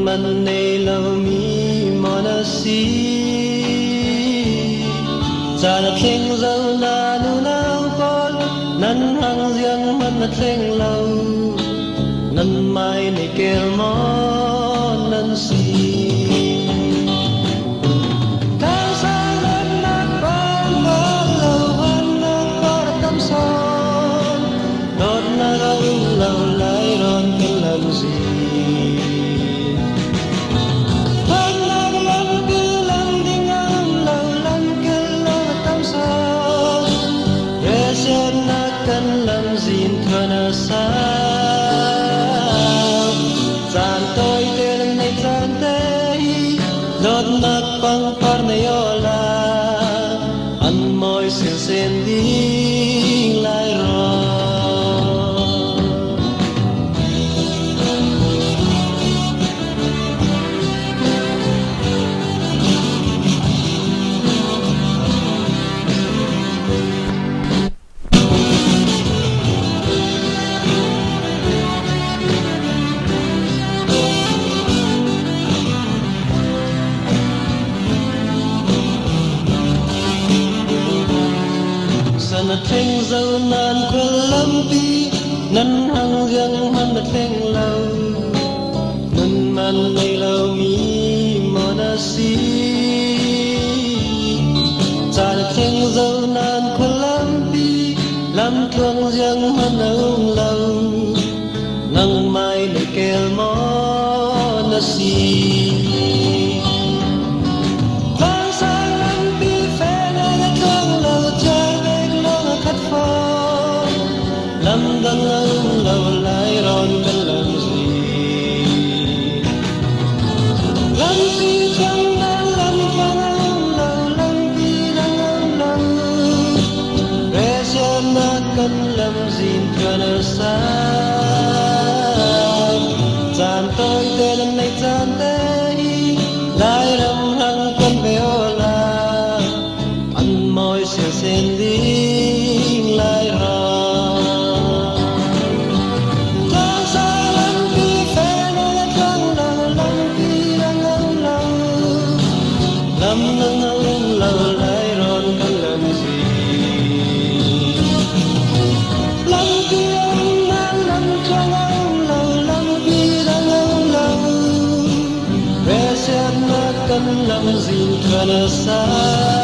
man nei lo mi mona si cha na theng dâu na nu nao con nan hang riêng man na theng lâu nan mai nei kel mo nan si lâu lại ron cái lần gì hơn lần lần cứ lần đi ngang lâu lần cứ lâu tâm sao để xem na cần làm gì thôi na sao gian tôi tên này gian tây đốt nát băng par này ola ăn môi sen đi lại rồi na theng dâu nan quên lắm đi nan hang riêng man na theng lâu nan man nay lâu mi mona si cha na theng dâu nan quên lắm đi làm thương riêng man na lâu nang mai nay kel mona si lâm đang lâu lại ron cần làm gì chẳng đang lâm lâu lâm đi đang lâu để xem mà cần làm gì cho nó xa gian tôi tên này gian đây lại lâm hăng cần béo là ăn môi sen đi lại rồi lâu lại ron cần làm gì lắm kia nan lắm trong lâu lắm kia đang lâu để xem nó cần làm gì cho nó xa